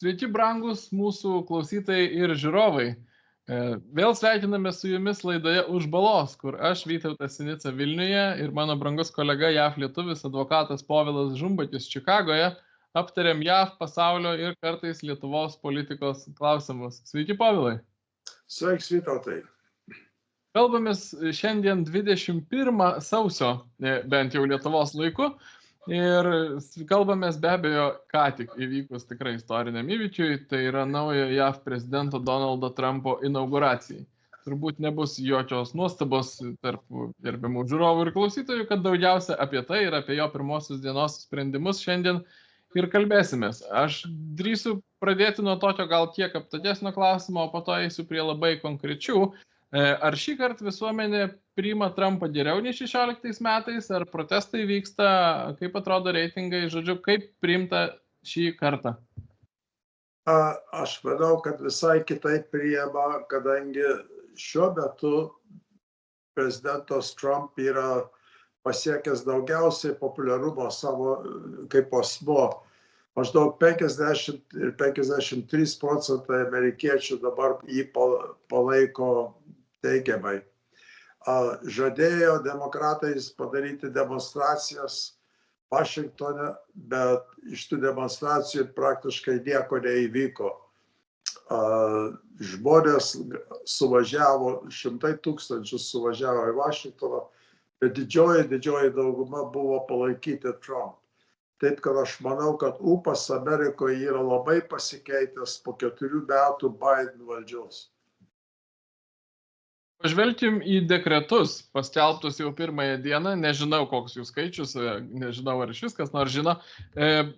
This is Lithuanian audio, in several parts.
Sveiki, brangus mūsų klausytojai ir žiūrovai. Vėl sveikiname su jumis laidoje Už balos, kur aš, Vytautas Sinica Vilniuje ir mano brangus kolega JAV lietuvis advokatas Povilas Žumbatis Čikagoje aptariam JAV, pasaulio ir kartais Lietuvos politikos klausimus. Sveiki, Povilai. Sveiks, Vytautai. Kalbamės šiandien 21 sausio, bent jau Lietuvos laiku. Ir kalbamės be abejo ką tik įvykus tikrai istoriniam įvykiui, tai yra naujo JAV prezidento Donaldo Trumpo inauguracijai. Turbūt nebus jokios nuostabos tarp gerbiamų žiūrovų ir klausytojų, kad daugiausia apie tai ir apie jo pirmosios dienos sprendimus šiandien ir kalbėsimės. Aš drįsiu pradėti nuo tokio gal kiek aptakesnio klausimo, o po to eisiu prie labai konkrečių. Ar šį kartą visuomenė priima Trumpą geriau nei 16 metais, ar protestai vyksta, kaip atrodo reitingai, žodžiu, kaip priimta šį kartą? Aš manau, kad visai kitaip priima, kadangi šiuo metu prezidentas Trump yra pasiekęs daugiausiai populiarumo savo kaip asmuo. Maždaug 50 ir 53% amerikiečių dabar jį palaiko teigiamai. Žadėjo demokratais padaryti demonstracijas Vašingtone, bet iš tų demonstracijų praktiškai nieko neįvyko. Žmonės suvažiavo, 100 000 suvažiavo į Vašingtoną, bet didžioji dauguma buvo palaikyti Trump. Taip, kad aš manau, kad ūpas Amerikoje yra labai pasikeitęs po 4 metų Biden valdžios. Pažvelkim į dekretus, paskelbtus jau pirmąją dieną, nežinau koks jų skaičius, nežinau ar iš viskas nors žino. Ir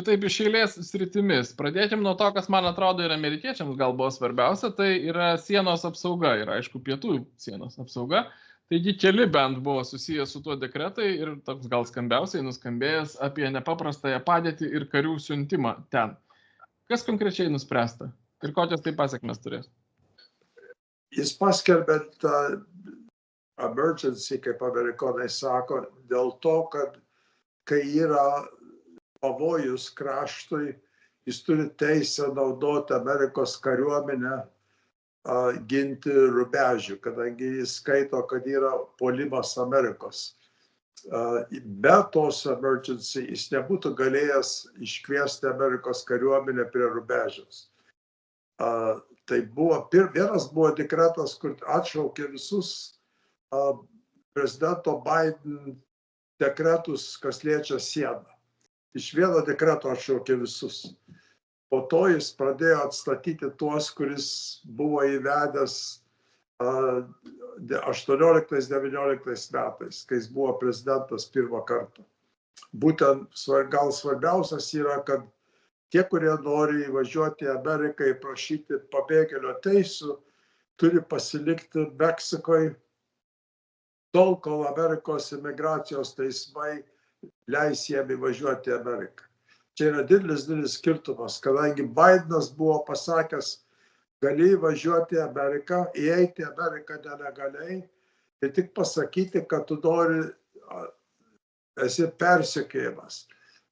taip iš eilės sritimis. Pradėkim nuo to, kas man atrodo ir amerikiečiams gal buvo svarbiausia, tai yra sienos apsauga ir aišku pietų sienos apsauga. Taigi keli bent buvo susijęs su tuo dekretai ir toks gal skambiausiai nuskambėjęs apie nepaprastąją padėtį ir karių siuntimą ten. Kas konkrečiai nuspręsta ir kokias tai pasekmes turės? Jis paskelbė tą emergency, kaip amerikonai sako, dėl to, kad kai yra pavojus kraštui, jis turi teisę naudoti Amerikos kariuomenę ginti rubežių, kadangi jis skaito, kad yra puolimas Amerikos. Be tos emergency jis nebūtų galėjęs iškviesti Amerikos kariuomenę prie rubežiaus. Tai vienas buvo dekretas, kur atšaukė visus prezidento Biden dekretus, kas liečia sieną. Iš vieno dekreto atšaukė visus. Po to jis pradėjo atstatyti tuos, kuris buvo įvedęs 18-19 metais, kai jis buvo prezidentas pirmą kartą. Būtent gal svarbiausias yra, kad tie, kurie nori įvažiuoti į Ameriką ir prašyti pabėgėlio teisų, turi pasilikti Meksikoje tol, kol Amerikos imigracijos teismai leis jiem įvažiuoti į Ameriką. Čia yra didelis skirtumas, kadangi Bidenas buvo pasakęs, gali įvažiuoti į Ameriką, įeiti į Ameriką nelegaliai ir tik pasakyti, kad tu nori, esi persekiojamas.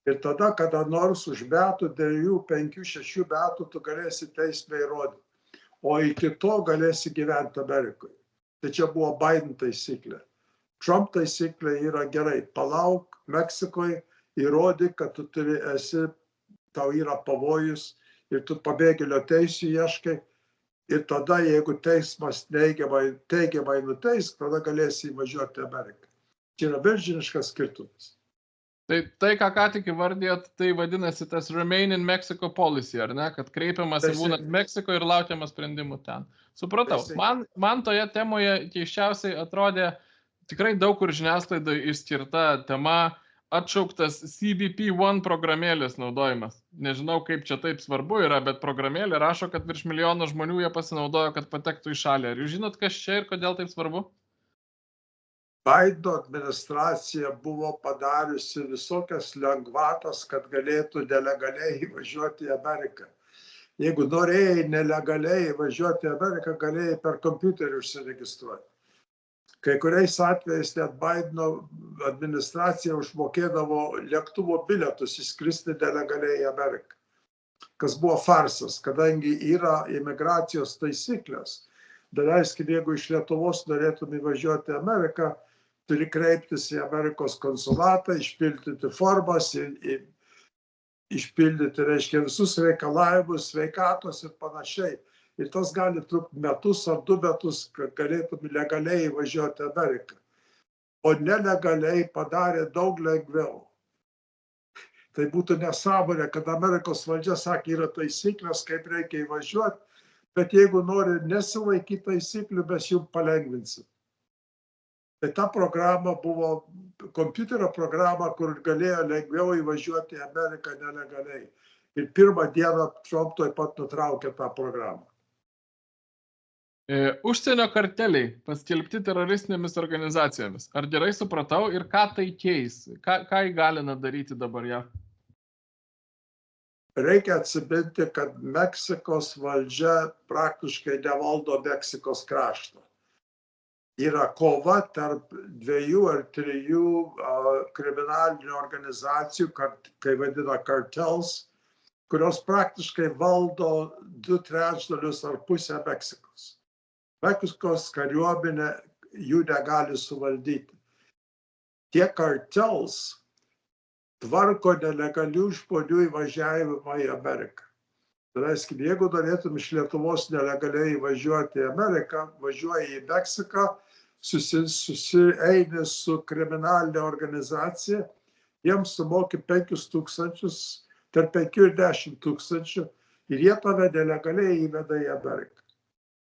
Ir tada, kada nors už metų, 2, 5, 6 metų tu galėsi teisme įrodyti, o iki to galėsi gyventi Amerikoje. Tai čia buvo Biden taisyklė. Trump taisyklė yra gerai, palauk Meksikoje, įrodyk, kad tu tau yra pavojus ir tu pabėgėlio teisų ieškai. Ir tada, jeigu teismas teigiamai nuteis, tada galėsi įvažiuoti į Ameriką. Čia yra milžiniškas skirtumas. Tai ką tik įvardėjot, tai vadinasi tas Remain in Mexico policy, ar ne? Kad kreipiamasi būnant Meksiko ir laukiama sprendimų ten. Supratau. Man toje temoje keiščiausiai atrodė tikrai daug kur žiniasklaidoje išskirta tema atšauktas CBP-1 programėlės naudojimas. Nežinau, kaip čia taip svarbu yra, bet programėlė rašo, kad virš 1 milijono žmonių jie pasinaudojo, kad patektų į šalį. Ar jūs žinot, kas čia ir kodėl taip svarbu? Bideno administracija buvo padariusi visokias lengvatas, kad galėtų nelegaliai įvažiuoti į Ameriką. Jeigu norėjai nelegaliai įvažiuoti į Ameriką, galėjai per kompiuterį užsiregistruoti. Kai kuriais atvejais net Bideno administracija užmokėdavo lėktuvo bilietus įskristi nelegaliai į Ameriką. kas buvo farsas, kadangi yra imigracijos taisyklės. Daleiskim, jeigu iš Lietuvos norėtum įvažiuoti į Ameriką, turi kreiptis į Amerikos konsulatą, išpildyti formas, išpildyti, reiškia, visus reikalavimus, sveikatos ir panašiai. Ir tas gali trukti metus ar 2 metus, kad galėtum legaliai įvažiuoti į Ameriką. O nelegaliai padarė daug lengviau. Tai būtų nesąmonė, kad Amerikos valdžia sakė, yra taisyklės, kaip reikia įvažiuoti, bet jeigu nori nesilaikyti taisyklių, mes jums palengvinsim. Tai ta programa buvo kompiuterio programa, kur galėjo lengviau įvažiuoti į Ameriką nelegaliai. Ir pirmą dieną Trump taip pat nutraukė tą programą. Užsienio karteliai paskelbti teroristinėmis organizacijomis. Ar gerai supratau ir ką tai keis? Ką įgalina daryti dabar JAV? Reikia atsiminti, kad Meksikos valdžia praktiškai nevaldo Meksikos kraštą. Yra kova tarp 2 ar 3 kriminalinių organizacijų, kai vadina kartels, kurios praktiškai valdo 2/3 ar pusę Meksikos. Meksikos kariuomenė jų negali suvaldyti. Tie kartels tvarko nelegalių žmonių įvažiavimą į Ameriką. Tai reiškia, jeigu norėtum iš Lietuvos nelegaliai įvažiuoti į Ameriką, važiuoji į Meksiką, susieini su kriminalinė organizacija, jiems sumoki 5 000, tarp 5 ir 10 000 ir jie tave nelegaliai įveda į Ameriką.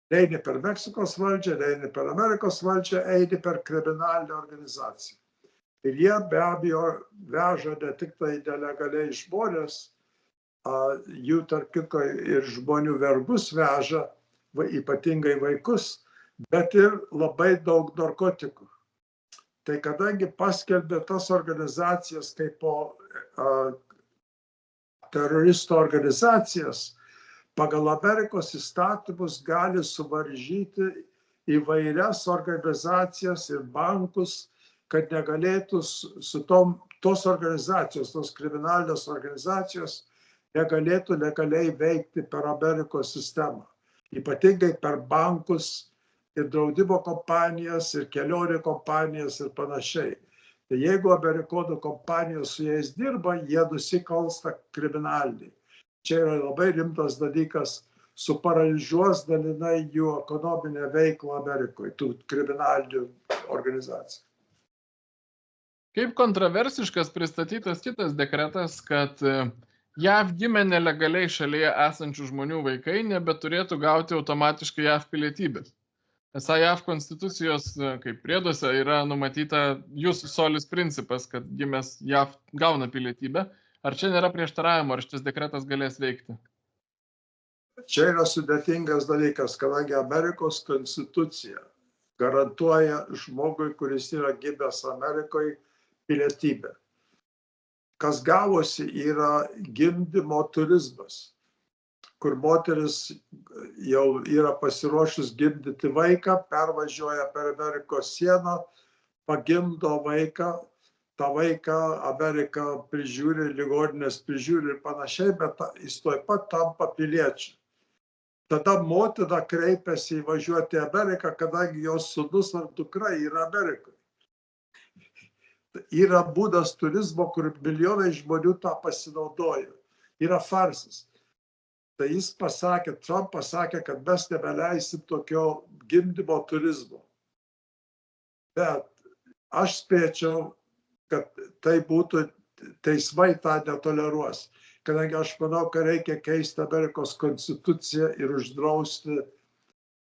Eini per Meksikos valdžią, eini per Amerikos valdžią, eini per kriminalinę organizaciją. Ir jie be abejo veža ne tik tai nelegaliai žmonės, jų tarp kitko ir žmonių vergus veža, ypatingai vaikus, bet ir labai daug narkotikų. Tai kadangi paskelbė tas organizacijas kaip teroristų organizacijas, pagal Amerikos įstatymus gali suvaržyti įvairias organizacijas ir bankus, kad negalėtų tos organizacijos, tos kriminalinės organizacijos negalėtų legaliai veikti per Amerikos sistemą. Ypatingai per bankus ir draudimo kompanijas, ir kelionių kompanijas ir panašiai. Tai jeigu amerikonų kompanijos su jais dirba, jie nusikalsta kriminaliniai. Čia yra labai rimtas dalykas, suparalyžiuos dalinai jų ekonominę veiklą Amerikoje, tų kriminalinių organizacijų. Kaip kontroversiškas pristatytas kitas dekretas, kad JAV gimę nelegaliai šalyje esančių žmonių vaikai nebeturėtų gauti automatiškai JAV pilietybės. Esą JAV konstitucijos, kaip prieduose, yra numatyta jus solis principas, kad gimęs JAV gauna pilietybę. Ar čia nėra prieštaravimo, ar šitas dekretas galės veikti? Čia yra sudėtingas dalykas, kadangi Amerikos konstitucija garantuoja žmogui, kuris yra gimęs Amerikoje, pilietybę. Kas gavosi yra gimdymo turizmas, kur moteris jau yra pasiruošus gimdyti vaiką, pervažiuoja per Amerikos sieną, pagimdo vaiką, tą vaiką Amerika prižiūri, ligoninės prižiūri ir panašiai, bet jis taip pat tampa piliečiu. Tada motina kreipiasi įvažiuoti į Ameriką, kadangi jos sūnus ar dukra yra Amerikoje. Yra būdas turizmo, kur milijonai žmonių tą pasinaudoja. Yra farsas. Tai jis pasakė, Trump pasakė, kad mes nebeleisim tokio gimdymo turizmo. Bet aš spėčiau, kad tai būtų, teismai tą netoleruos. Kadangi aš manau, kad reikia keisti Amerikos konstituciją ir uždrausti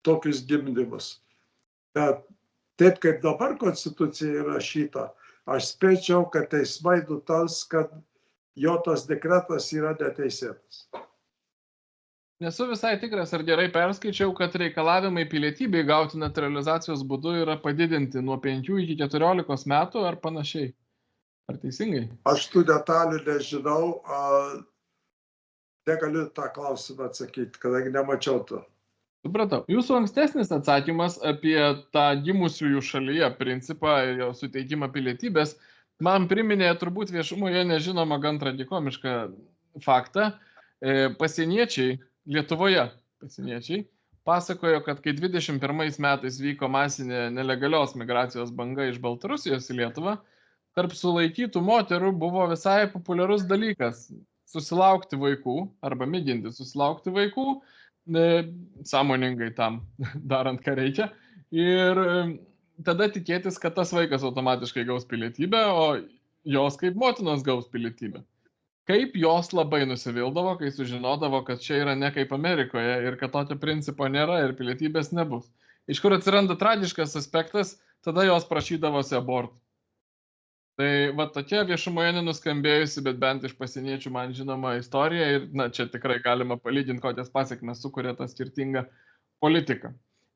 tokius gimdymus. Bet taip kaip dabar konstitucija yra šita, aš spėčiau, kad teismai nutars, kad jo tas dekretas yra neteisėtas. Nesu visai tikras, ar gerai perskaičiau, kad reikalavimai pilietybei gauti naturalizacijos būdu yra padidinti nuo 5 iki 14 metų ar panašiai. Ar teisingai? Aš tų detalių nežinau, negaliu tą klausimą atsakyti, kadangi nemačiau to. Supratau. Jūsų ankstesnis atsakymas apie tą gimusiųjų šalyje principą ir jo suteikimą pilietybės man priminė turbūt viešumoje nežinomą gan tragikomišką faktą. pasieniečiai, Lietuvoje pasieniečiai, pasakojo, kad kai 21 metais vyko masinė nelegalios migracijos banga iš Baltarusijos į Lietuvą, tarp sulaikytų moterų buvo visai populiarus dalykas – susilaukti vaikų arba mėginti susilaukti vaikų, sąmoningai tam darant, ką reikia. Ir tada tikėtis, kad tas vaikas automatiškai gaus pilietybę, o jos kaip motinos gaus pilietybę. Kaip jos labai nusivildavo, kai sužinodavo, kad čia yra ne kaip Amerikoje ir kad tokio principo nėra ir pilietybės nebus. Iš kur atsiranda tragiškas aspektas, tada jos prašydavosi abortų. Tai va tokia viešumoje nenuskambėjusi, bet bent iš pasieniečių man žinoma istorija ir čia tikrai galima palyginti, kokias pasiekmes sukuria ta skirtinga politika.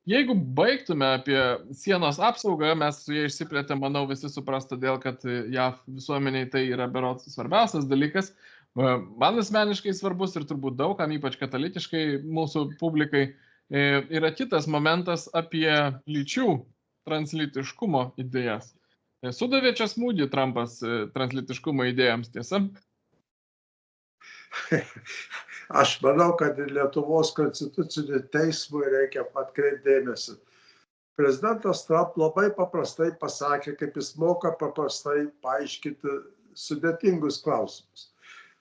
Jeigu baigtume apie sienos apsaugą, mes su jie išsiplėtėm, manau, visi supras, todėl kad JAV visuomeniai tai yra berods svarbiausias dalykas. Man asmeniškai svarbus ir turbūt daugam, ypač katalikiškai mūsų publikai, yra kitas momentas apie lyčių translytiškumo idėjas. Sudavė čia smūgį Trumpas translytiškumo idėjams, tiesa? Aš manau, kad Lietuvos konstitucinį teismui reikia atkreipti dėmesį. Prezidentas Trump labai paprastai pasakė, kaip jis moka paprastai paaiškinti sudėtingus klausimus.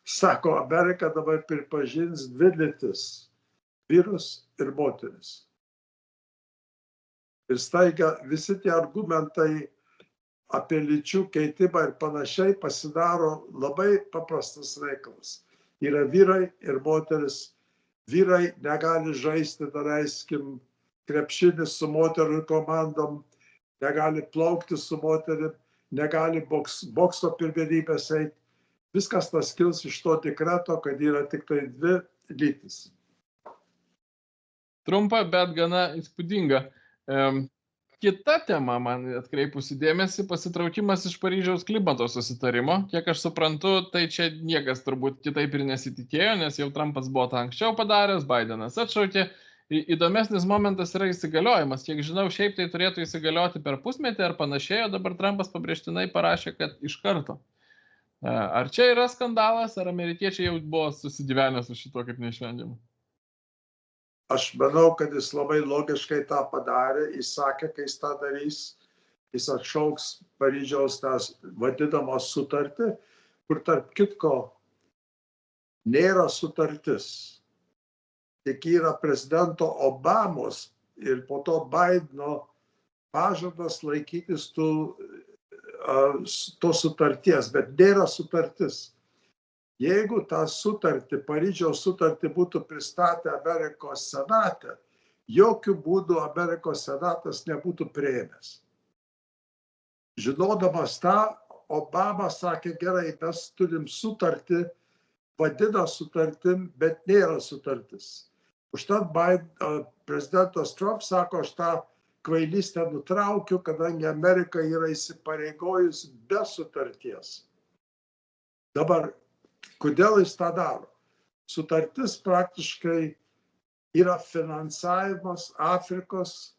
Sako, Amerika dabar pripažins dvi lytis – vyrus ir moteris. Ir staiga visi tie argumentai apie lyčių keitimą ir panašiai pasidaro labai paprastas reikalas. Yra vyrai ir moteris. Vyrai negali žaisti, daleiskim, krepšinį su moterų komandom, negali plaukti su moterim, negali bokso pirmenybės eiti. Viskas tas kils iš to dekreto, kad yra tik tai dvi lytis. Trumpa, bet gana įspūdinga. Kita tema, man atkreipusi dėmesį, pasitraukimas iš Paryžiaus klimato susitarimo. Kiek aš suprantu, tai čia niekas turbūt kitaip ir nesitikėjo, nes jau Trumpas buvo tą anksčiau padaręs, Bidenas atšaukė. Įdomesnis momentas yra įsigaliojimas. Kiek žinau, šiaip tai turėtų įsigalioti per pusmetį ar panašiai, o dabar Trumpas pabrėžtinai parašė, kad iš karto. Ar čia yra skandalas, ar amerikiečiai jau buvo susigyvenę su šituo kaip neišvengiamu? Aš manau, kad jis labai logiškai tą padarė. Jis sakė, kai jis tą darys, jis atšauks Paryžiaus tą vadinamą sutartį, kur tarp kitko nėra sutartis. Tik yra prezidento Obamos ir po to Bideno pažadas laikytis tos sutarties, bet nėra sutartis. Jeigu tą sutartį, Paryžiaus sutartį būtų pristatę Amerikos senate, jokių būdų Amerikos senatas nebūtų priėmęs. Žinodamas tą, Obama sakė, gerai, mes turim sutartį, vadina sutartim, bet nėra sutartis. Užtat prezidentas Trump sako, aš tą kvailystę nutraukiu, kadangi Amerika yra įsipareigojus be sutarties. Dabar, kodėl jis tą daro? Sutartis praktiškai yra finansavimas Afrikos,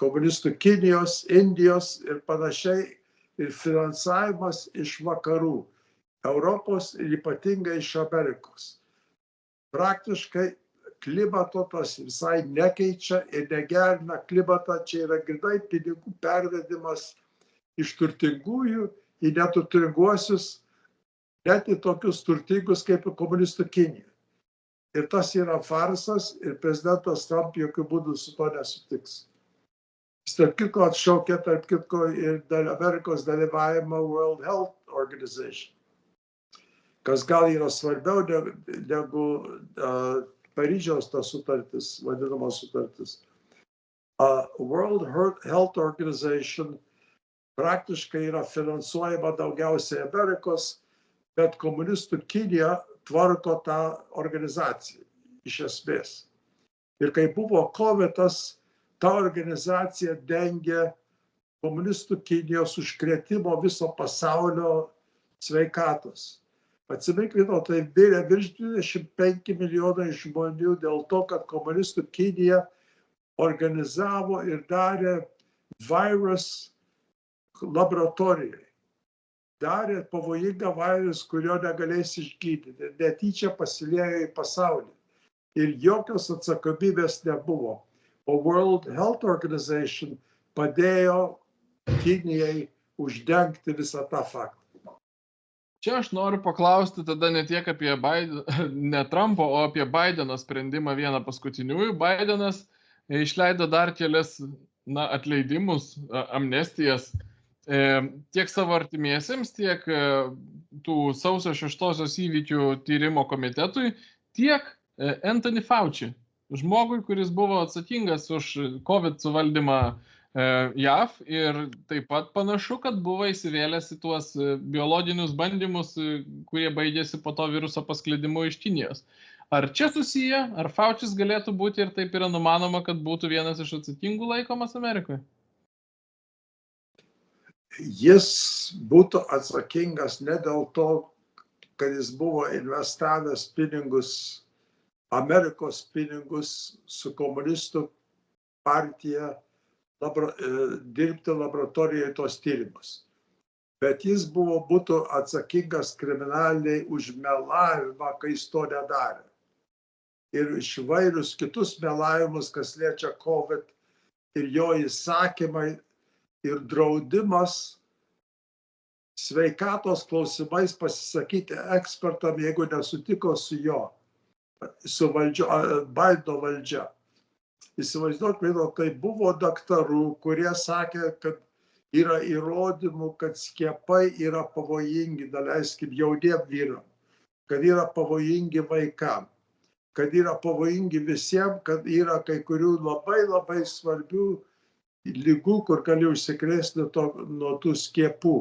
komunistų Kinijos, Indijos ir panašiai, ir finansavimas iš vakarų, Europos ir ypatingai iš Amerikos. Praktiškai klimato tas visai nekeičia ir negerina klimatą, čia yra grynai pinigų pervedimas iš turtingųjų į neturtinguosius, net į tokius turtingus kaip komunistų Kinija. Ir tas yra farsas ir prezidentas Trump jokių būdų su to nesutiks. Jis tarp kitko atšaukė, tarp kitko ir Amerikos dalyvavimą World Health Organization, kas gal yra svarbiau negu Paryžiaus ta sutartis, vadinama sutartis. World Health Organization praktiškai yra finansuojama daugiausiai Amerikos, bet komunistų Kinija tvarko tą organizaciją iš esmės. Ir kai buvo COVID-as, ta organizacija dengia komunistų Kinijos užkrėtimo viso pasaulio sveikatos. Atsiminkime, tai mirė virš 25 milijonai žmonių dėl to, kad komunistų Kinija organizavo ir darė virus laboratorijai. darė pavojingą vairus, kurio negalės išgydyti. Netyčia pasiliejo į pasaulį. Ir jokios atsakomybės nebuvo. O World Health Organization padėjo Kinijai uždengti visą tą faktą. Čia aš noriu paklausti tada ne tiek apie ne Trumpo, o apie Bideno sprendimą vieną paskutiniųjų. Bidenas išleido dar kelias atleidimus, amnestijas tiek savo artimiesiems, tiek tų sausio 6-osios įvykių tyrimo komitetui, tiek Anthony Fauci, žmogui, kuris buvo atsakingas už COVID suvaldymą JAV ir taip pat panašu, kad buvo įsivėlęs į tuos biologinius bandymus, kurie baigėsi po to viruso pasklidimu iš Kinijos. Ar čia susiję, ar Faucis galėtų būti ir taip yra numanoma, kad būtų vienas iš atsakingų laikomas Amerikoje? Jis būtų atsakingas ne dėl to, kad jis buvo investavęs pinigus, Amerikos pinigus su komunistų partija dirbti laboratorijoje tos tyrimus. Bet jis būtų atsakingas kriminaliai už melavimą, kai jis to nedarė. Ir iš įvairius kitus melavimus, kas liečia COVID, ir jo įsakymai, ir draudimas sveikatos klausimais pasisakyti ekspertam, jeigu nesutiko su jo, su Bideno valdžia. Įsivaizduokime, tai buvo daktarų, kurie sakė, kad yra įrodymų, kad skiepai yra pavojingi, daleiskim, jauniem vyram, kad yra pavojingi vaikam, kad yra pavojingi visiems, kad yra kai kurių labai svarbių ligų, kur gali užsikrėsti nuo tų skiepų.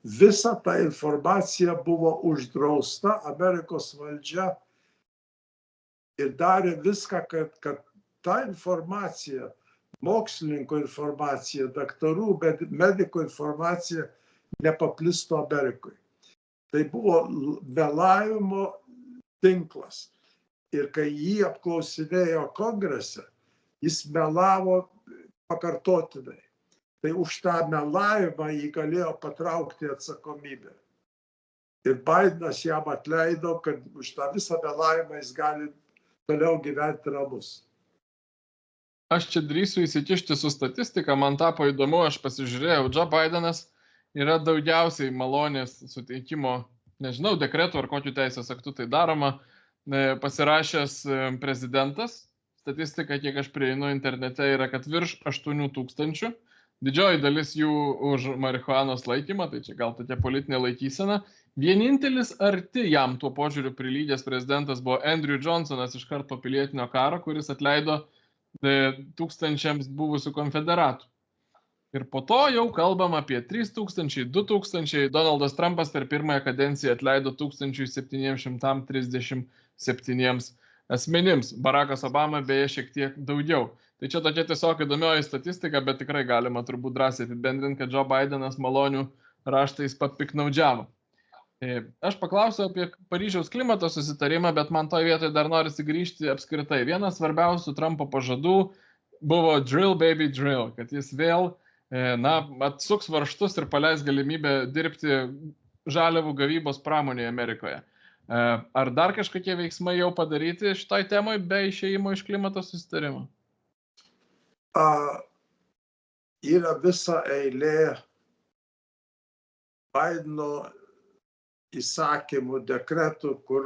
Visa ta informacija buvo uždrausta, Amerikos valdžia ir darė viską, kad ta informacija, mokslininkų informacija, daktarų, bet medikų informacija nepaplistų Amerikoje. Tai buvo melavimo tinklas. Ir kai jį apklausinėjo kongrese, jis melavo pakartotinai. Tai už tą melavimą jį galėjo patraukti atsakomybę. Ir Bidenas jam atleido, kad už tą visą melavimą jis gali toliau gyventi ramus. Aš čia drįsiu įsikišti su statistika, man tapo įdomu, aš pasižiūrėjau, Joe Bidenas yra daugiausiai malonės suteikimo, nežinau, dekretų ar kokiu teisės aktu tai daroma, pasirašęs prezidentas. Statistika, kiek aš prieinu internete, yra, kad virš 8 000. Didžioji dalis jų už marihuanos laikymą, tai čia gal tokia politinė laikysena. Vienintelis arti jam tuo požiūriu prilygęs prezidentas buvo Andrew Johnsonas iš karto po pilietinio karo, kuris atleido tūkstančiams buvusių konfederatų. Ir po to jau kalbam apie 3000, 2000. Donaldas Trumpas per pirmąją kadenciją atleido 1737 asmenims. Barackas Obama beje šiek tiek daugiau. Tai čia tokia tiesiog įdomioji statistika, bet tikrai galima turbūt drąsiai apibendrinti, kad Joe Bidenas malonių raštais papiknaudžiavo. Aš paklausiu apie Paryžiaus klimato susitarimą, bet man toje vietoje dar norisi grįžti apskritai. Vienas svarbiausių Trumpo pažadų buvo drill baby drill, kad jis vėl atsuks varžtus ir paleis galimybę dirbti žaliavų gavybos pramonėje Amerikoje. Ar dar kažkokie veiksmai jau padaryti šitoj temai be išėjimo iš klimato susitarimo? Yra visa eilė Bideno įsakymų, dekretų, kur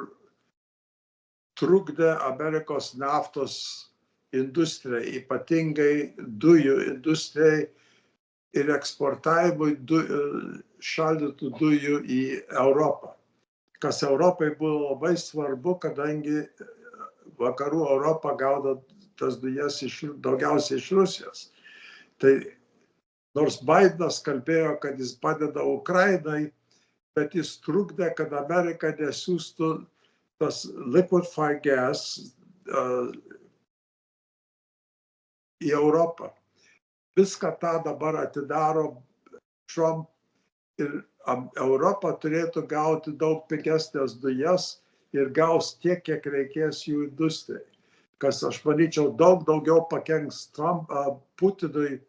trukdė Amerikos naftos industrijai, ypatingai dujų industrijai ir eksportavimui šaldytų dujų į Europą. Kas Europai buvo labai svarbu, kadangi vakarų Europa gaudo tas dujas daugiausiai iš Rusijos. Tai nors Bidenas kalbėjo, kad jis padeda Ukrainai, bet jis trukdė, kad Amerika nesiųstų tas liquefied gas į Europą. Viską tą dabar atidaro Trump ir Europa turėtų gauti daug pigesnės dujas ir gaus tiek, kiek reikės jų industrijai. Kas, aš manyčiau, daug daugiau pakenks Putinui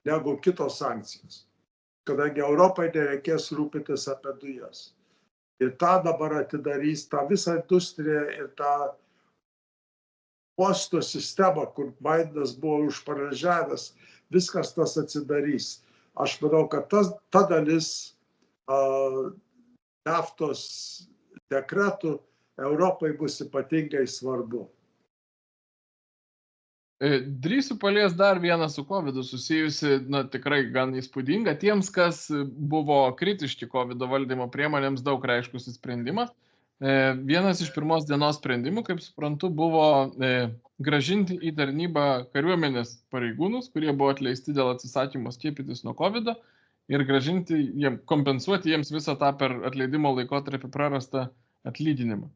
negu kitos sankcijos. kadangi Europai nereikės rūpintis apie dujas. Ir tą dabar atidarys, tą visą industriją ir tą uosto sistemą, kur Bidenas buvo užparažiavęs, viskas tas atsidarys. Aš manau, kad ta dalis naftos dekretų Europai bus ypatingai svarbu. Drįsiu palies dar vieną su COVID susijusi, tikrai gan įspūdinga. Tiems, kas buvo kritiški COVID valdymo priemonėms, daug reiškusi sprendimas. Vienas iš pirmos dienos sprendimų, kaip suprantu, buvo grąžinti į tarnybą kariuomenės pareigūnus, kurie buvo atleisti dėl atsisakymo skiepytis nuo COVID ir grąžinti, kompensuoti jiems visą tą per atleidimo laikotarpį prarastą atlyginimą.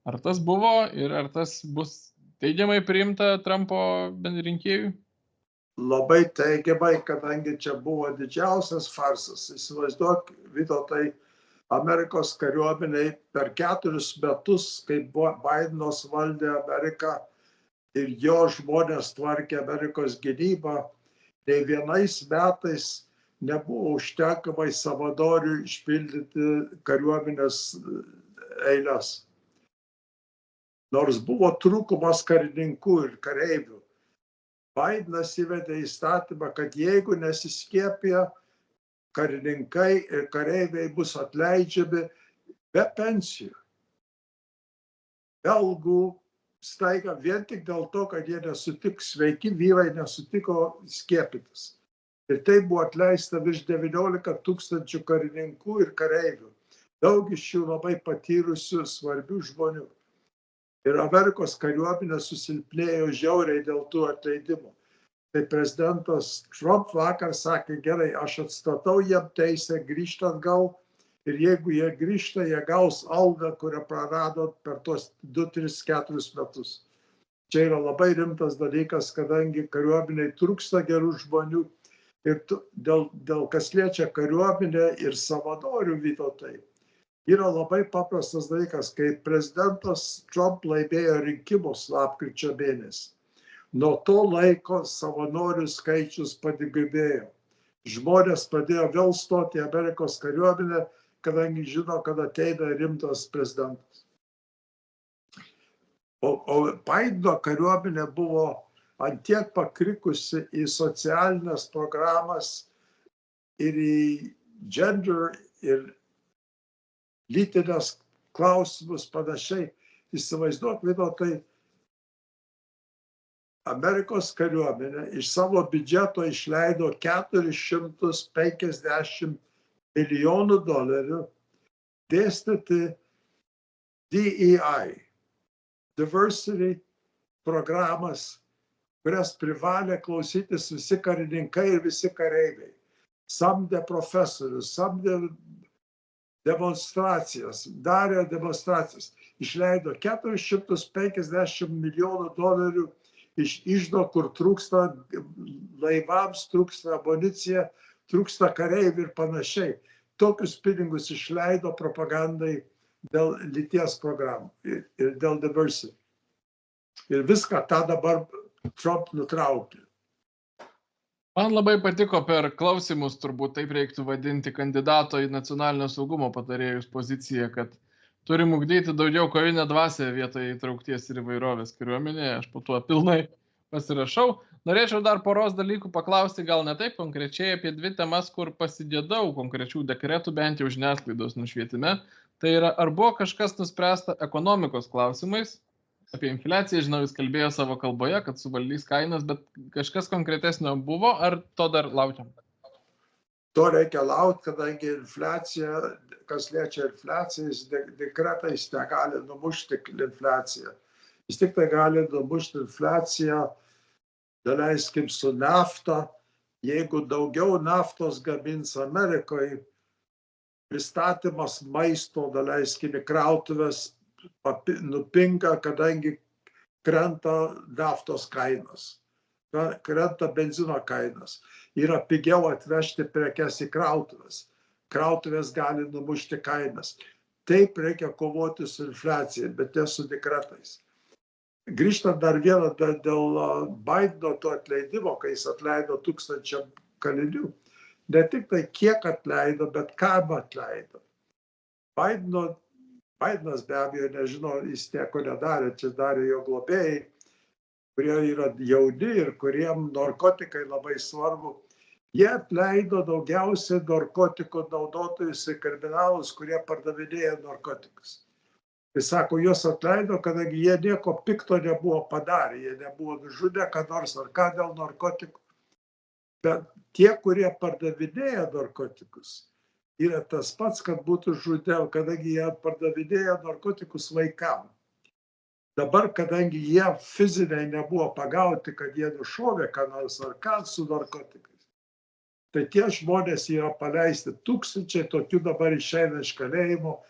Ar tas buvo ir ar tas bus teigiamai priimta Trumpo rinkėjų? Labai teigiamai, kadangi čia buvo didžiausias farsas. Įsivaizduok, Vytautai, Amerikos kariuomeniai per 4 metus, kai Bidenas valdė Ameriką ir jo žmonės tvarkė Amerikos gynybą, nei vienais metais nebuvo užtenkamai savanorių išpildyti kariuomenės eiles. Nors buvo trūkumas karininkų ir kareivių. Bidenas įvedė įstatymą, kad jeigu nesiskiepė, karininkai ir kareiviai bus atleidžiami be pensijų. Be algų, staiga vien tik dėl to, kad jie sveiki vyrai nesutiko skiepytis. Ir tai buvo atleista virš 19 000 karininkų ir kareivių. Daug iš jų labai patyrusių svarbių žmonių. Ir Amerikos kariuomenė susilpnėjo žiauriai dėl tų atleidimų. Tai prezidentas Trump vakar sakė, gerai, aš atstatau jiem teisę grįžti atgal ir jeigu jie grįžta, jie gaus algą, kurią prarado per tos 2, 3, 4 metus. Čia yra labai rimtas dalykas, kadangi kariuomeniai trūksta gerų žmonių ir dėl kas liečia kariuomenę ir savanorių, Vytautai. Yra labai paprastas dalykas, kai prezidentas Trump laimėjo rinkimus lapkričio mėnesį. Nuo to laiko savanorių skaičius padvigubėjo. Žmonės pradėjo vėl stoti į Amerikos kariuomenę, kadangi žino, kad ateina rimtas prezidentas. O Bideno kariuomenė buvo ant tiek pakrikusi į socialinės programas ir į gender ir lytinės klausimus panašiai. Įsivaizduok, Vytautai, Amerikos kariuomenė iš savo biudžeto išleido $450 milijonų dėstyti DEI, diversity programas, kurias privalė klausytis visi karininkai ir visi kareiviai. Samdė profesorius, samdė demonstracijas, darė demonstracijas. Išleido $450 milijonų iš iždo, kur trūksta laivams, trūksta amunicija, trūksta kareivių ir panašiai. Tokius pinigus išleido propagandai dėl lyties programų ir dėl diversity. Ir viską tą dabar Trump nutraukė. Man labai patiko per klausimus, turbūt taip reiktų vadinti, kandidato į nacionalinio saugumo patarėjus poziciją, kad turim ugdyti daugiau kovinę dvasią vietoje įtraukties ir įvairovės kariuomenėje. Aš po tuo pilnai pasirašau. Norėčiau dar poros dalykų paklausti, gal ne taip konkrečiai, apie 2 temas, kur pasigėdau konkrečių dekretų, bent jau žiniasklaidos nušvietime. Tai yra, ar buvo kažkas nuspręsta ekonomikos klausimais? Apie infliaciją, žinau, jis kalbėjo savo kalboje, kad suvaldys kainas, bet kažkas konkretesnio buvo, ar to dar laukiam? To reikia laukti, kadangi infliacija, kas liečia infliaciją, dekretais negali numušti infliaciją. Jis tik tai gali numušti infliaciją, daleiskim, su nafta. Jeigu daugiau naftos gamins Amerikoje, pristatymas maisto, daleiskim, į krautuvės nupinga, kadangi krenta naftos kainos, krenta benzino kainos. Yra pigiau atvežti prekes į krautuvės. Krautuvės gali numušti kainas. Taip reikia kovoti su infliacija, bet ne su dekretais. Grįžtant dar vieną dėl Bideno to atleidimo, kai jis atleido 1000 kalinių. ne tik tai kiek atleido, bet kam atleido. Bidenas be abejo, nežinau, jis nieko nedarė, čia darė jo globėjai, kurie yra jauni ir kuriem narkotikai labai svarbu. Jie atleido daugiausiai narkotikų naudotojus ir kriminalus, kurie pardavinėja narkotikus. Jis sako, juos atleido, kadangi jie nieko pikto nebuvo padarę, jie nebuvo nužudę, ką nors ar ką dėl narkotikų. Bet tie, kurie pardavinėja narkotikus, yra tas pats, kad būtų žudę, kadangi jie pardavinėja narkotikus vaikam. Dabar, kadangi jie fiziniai nebuvo pagauti, kad jie nušovė ką nors ar ką su narkotikais, tai tie žmonės yra paleisti, tūkstančiai tokių dabar išeina iš kalėjimo,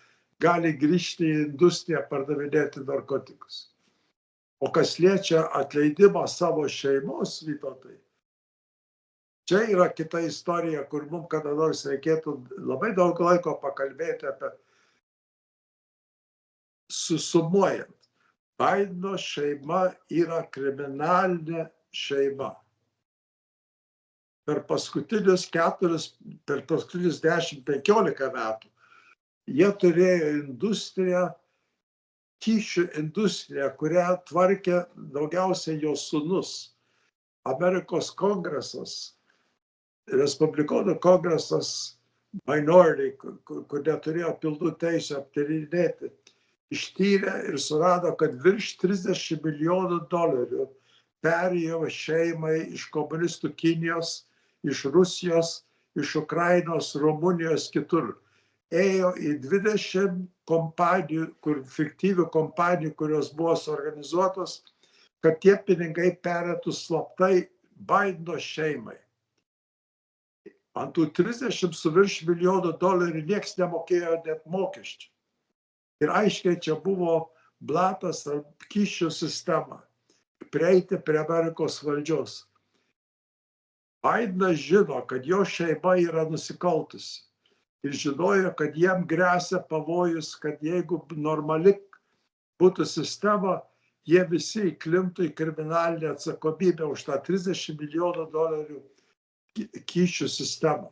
gali grįžti į industriją pardavinėti narkotikus. O kas liečia atleidimą savo šeimos, Vytautai, čia yra kita istorija, kur mums kada nors reikėtų labai daug laiko pakalbėti apie susumuojant. Baideno šeima yra kriminalinė šeima. Per paskutinius 10-15 metų jie turėjo industriją, kyšių industriją, kurią tvarkė daugiausiai jo sūnus. Amerikos kongresas, Respublikonų kongresas, minority, kur neturėjo pilnų teisę aptarinėti, ištyrė ir surado, kad virš $30 milijonų perėjo šeimai iš komunistų Kinijos, iš Rusijos, iš Ukrainos, Rumunijos, kitur. Ėjo į 20 kompanijų, fiktyvių kompanijų, kurios buvo suorganizuotos, kad tie pinigai perėtų slaptai Baideno šeimai. Ant tų 30 su virš milijonų dolerių nieks nemokėjo net mokesčių. Ir aiškiai čia buvo blatas ar kyšių sistema. Prieiti prie Amerikos valdžios. Baidenas žino, kad jo šeima yra nusikaltusi. Ir žinojo, kad jiem gresia pavojus, kad jeigu normali būtų sistema, jie visi įklimtų į kriminalinę atsakomybę už tą $30 milijonų kyšių sistemą.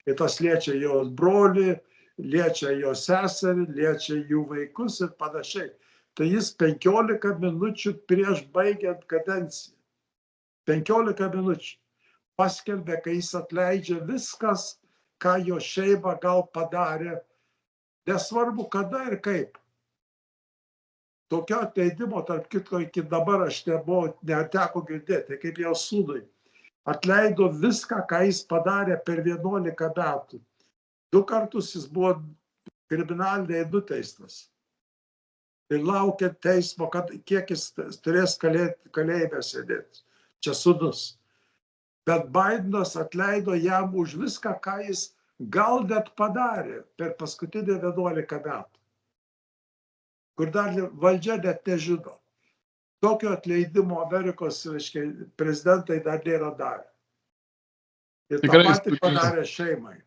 Ir tas liečia jo brolį, liečia jo seserį, liečia jų vaikus ir panašiai. Tai jis 15 minučių prieš baigiant kadenciją, 15 minučių paskelbė, kai jis atleidžia viskas, ką jo šeima gal padarė, nesvarbu kada ir kaip. Tokio atleidimo, tarp kitko, iki dabar aš neteko girdėti, kaip jo sūnui. Atleido viską, ką jis padarė per 11 metų. 2 kartus jis buvo kriminaliniai nuteistas. Ir laukia teismo, kiek jis turės kalėjime sėdėti. Čia sūnus. Bet Baidenas atleido jam už viską, ką jis gal net padarė per paskutinį 11 metų. Kur dar valdžia net nežino. Tokio atleidimo Amerikos, prezidentai dar nėra darę. Ir tą patį padarė šeimai.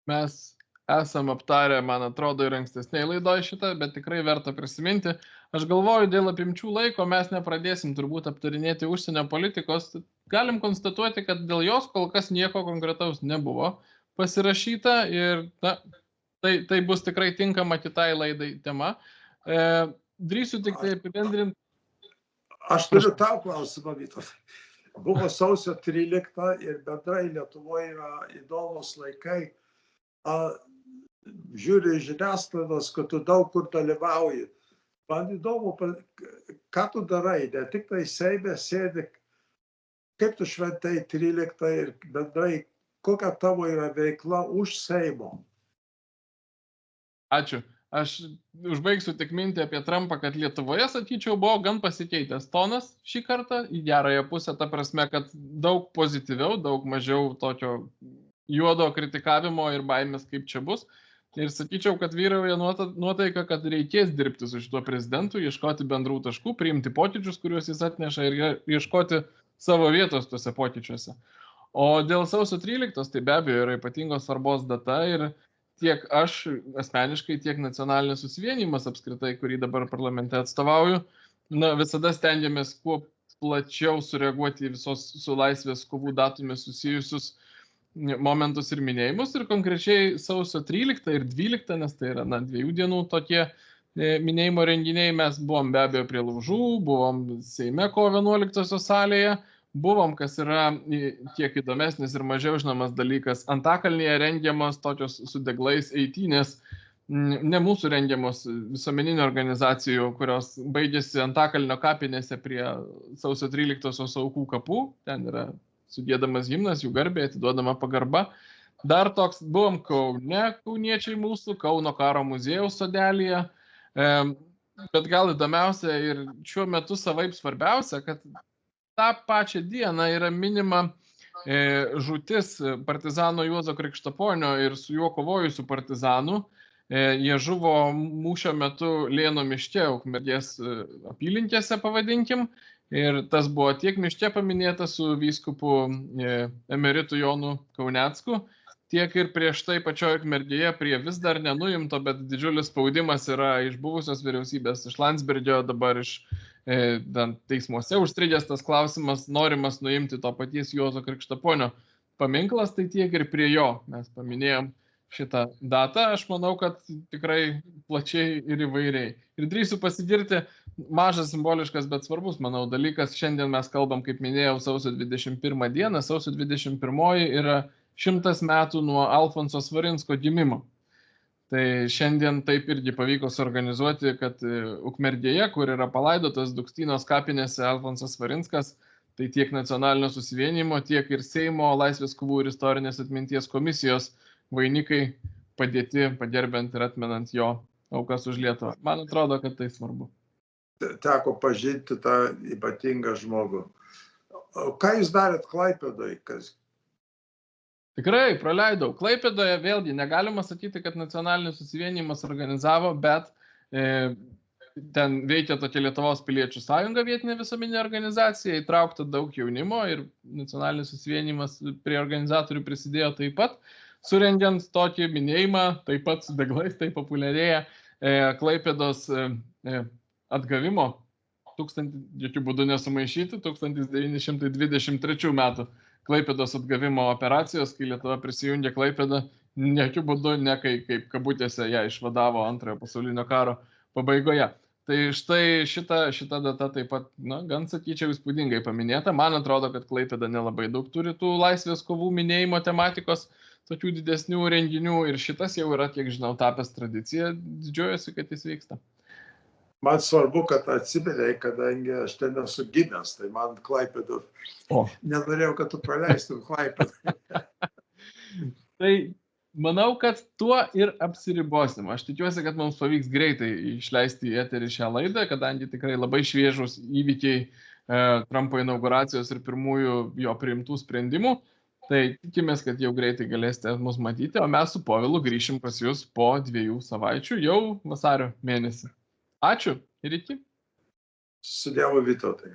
Mes esam aptarę, man atrodo, ir ankstesnėje laidoje šitą, bet tikrai verta prisiminti. Aš galvoju, dėl apimčių laiko mes nepradėsim turbūt aptarinėti užsienio politikos. Galim konstatuoti, kad dėl jos kol kas nieko konkretaus nebuvo pasirašyta ir tai bus tikrai tinkama kitai laidai tema. Drįsiu tik tai apibendrinti. Aš turiu tau klausimą, Vytautai. Buvo sausio 13 ir bendrai Lietuvoje yra įdomus laikai. Žiūri žiniasklaidos, kad tu daug kur dalyvauji. Man įdomu, ką tu darai, ne tik tai Seime sėdi, kaip tu šventai 13 ir bendrai, kokia tavo yra veikla už Seimo. Ačiū. Aš užbaigsiu tik mintį apie Trumpą, kad Lietuvoje, sakyčiau, buvo gan pasikeitęs tonas šį kartą į gerąją pusę, ta prasme, kad daug pozityviau, daug mažiau tokio juodo kritikavimo ir baimės, kaip čia bus. Ir sakyčiau, kad vyrauja nuotaika, kad reikės dirbti su šituo prezidentu, ieškoti bendrų taškų, priimti pokyčius, kuriuos jis atneša ir ieškoti savo vietos tuose pokyčiuose. O dėl sausio 13, tai be abejo yra ypatingos svarbos data ir tiek aš asmeniškai, tiek nacionalinis susivienijimas apskritai, kurį dabar parlamente atstovauju, visada stengiamės kuo plačiau sureaguoti į visos su laisvės kovų datomis susijusius momentus ir minėjimus ir konkrečiai sausio 13 ir 12, nes tai yra 2 dienų tokie minėjimo renginiai, mes buvom be abejo prie laužų, buvom Seime kovo 11 salėje, buvom, kas yra kiek įdomesnis ir mažiau žinomas dalykas, Antakalnyje rengiamos tokios su deglais eitynės, ne mūsų rengiamos visuomeninių organizacijų, kurios baigėsi Antakalnio kapinėse prie sausio 13 aukų kapų, ten yra sugėdamas himnas, jų garbė, atiduodama pagarba. Dar toks buvom Kaune, kauniečiai mūsų, Kauno karo muziejaus sodelyje, bet gal įdomiausia ir šiuo metu savaip svarbiausia, kad tą pačią dieną yra minima žūtis partizano Juozo Krikštaponio ir su juo kovojusių partizanų. Jie žuvo mūšio metu Lėno miške, Ukmergės apylinkėse, pavadinkim. Ir tas buvo tiek miške paminėta su vyskupu emeritu Jonu Kaunecku, tiek ir prieš tai pačioje Ukmergėje prie vis dar nenuimto, bet didžiulis spaudimas yra iš buvusios vyriausybės, iš Landsbergio, dabar iš teismuose užstrigęs tas klausimas, norimas nuimti to paties Juozo Krikštaponio paminklas, tai tiek ir prie jo mes paminėjom šitą datą. Aš manau, kad tikrai plačiai ir įvairiai. Ir drįsiu pasigirti, mažas simboliškas, bet svarbus, manau, dalykas. Šiandien mes kalbam, kaip minėjau, sausio 21 dieną. Sausio 21 yra 100 metų nuo Alfonso Svarinsko gimimo. Tai šiandien taip irgi pavyko suorganizuoti, kad Ukmergėje, kur yra palaidotas Dukstynos kapinėse Alfonsas Svarinskas, tai tiek nacionalinio susivienijimo, tiek ir Seimo Laisvės kovų ir istorinės atminties komisijos vainikai padėti, pagerbent ir atmenant jo aukas už Lietuvą. Man atrodo, kad tai svarbu. Teko pažinti tą ypatingą žmogų. Ką jūs darėt Klaipėdoje? Tikrai, praleidau. Klaipėdoje vėlgi negalima sakyti, kad nacionalinis susivienijimas organizavo, bet ten veikia tokia Lietuvos piliečių sąjunga, vietinė visuomeninė organizacija, įtraukta daug jaunimo ir nacionalinis susivienijimas prie organizatorių prisidėjo taip pat. Surengiant tokį minėjimą, taip pat su deglais, tai populiarėja Klaipėdos atgavimo, jokių būdų nesumaišyti, 1923 metų Klaipėdos atgavimo operacijos, kai Lietuva prisijungė Klaipėdą, jokių būdų ne kaip kabutėse ją išvadavo Antrojo pasaulinio karo pabaigoje. Tai štai šita data taip pat, gan sakyčiau, įspūdingai paminėta. Man atrodo, kad Klaipėda nelabai daug turi tų laisvės kovų minėjimo tematikos, tokių didesnių renginių ir šitas jau yra, kiek žinau, tapęs tradicija, didžiuojuosi, kad jis vyksta. Man svarbu, kad atsiminėjai, kadangi aš ten esu gimęs, tai man Klaipėda. Nenorėjau, kad tu praleistum Klaipėdą. Tai manau, kad tuo ir apsiribosim. Aš tikiuosi, kad mums pavyks greitai išleisti į eterį šią laidą, kadangi tikrai labai šviežus įvykiai Trumpo inauguracijos ir pirmųjų jo priimtų sprendimų. Tai tikimės, kad jau greitai galėsite mus matyti, o mes su Povilu grįšim pas jūs po 2 savaičių, jau vasario mėnesį. Ačiū ir iki. Su Dievu, Vytautai.